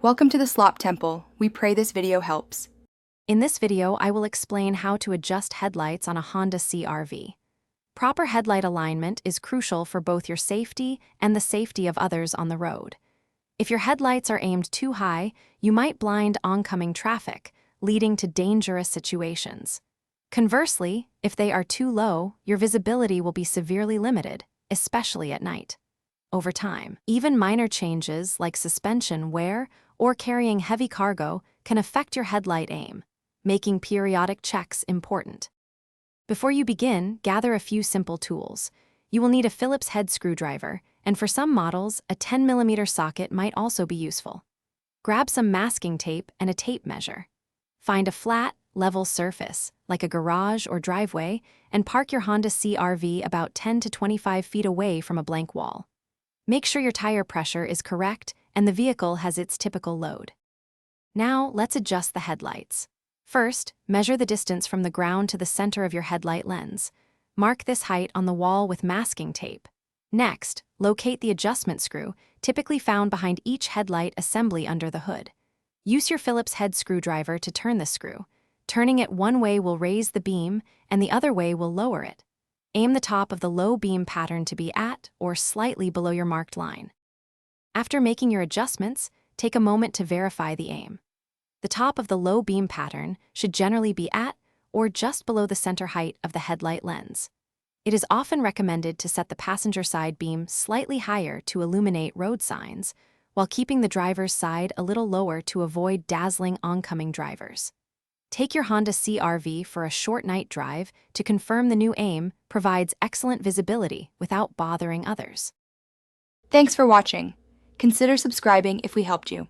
Welcome to the Slop Temple. We pray this video helps. In this video, I will explain how to adjust headlights on a Honda CRV. Proper headlight alignment is crucial for both your safety and the safety of others on the road. If your headlights are aimed too high, you might blind oncoming traffic, leading to dangerous situations. Conversely, if they are too low, your visibility will be severely limited, especially at night. Over time, even minor changes like suspension wear or carrying heavy cargo can affect your headlight aim, making periodic checks important. Before you begin, gather a few simple tools. You will need a Phillips head screwdriver, and for some models, a 10mm socket might also be useful. Grab some masking tape and a tape measure. Find a flat, level surface, like a garage or driveway, and park your Honda CRV about 10 to 25 feet away from a blank wall. Make sure your tire pressure is correct and the vehicle has its typical load. Now, let's adjust the headlights. First, measure the distance from the ground to the center of your headlight lens. Mark this height on the wall with masking tape. Next, locate the adjustment screw, typically found behind each headlight assembly under the hood. Use your Phillips head screwdriver to turn the screw. Turning it one way will raise the beam, and the other way will lower it. Aim the top of the low beam pattern to be at or slightly below your marked line. After making your adjustments, take a moment to verify the aim. The top of the low beam pattern should generally be at or just below the center height of the headlight lens. It is often recommended to set the passenger side beam slightly higher to illuminate road signs, while keeping the driver's side a little lower to avoid dazzling oncoming drivers. Take your Honda CRV for a short night drive to confirm the new aim provides excellent visibility without bothering others. Thanks for watching. Consider subscribing if we helped you.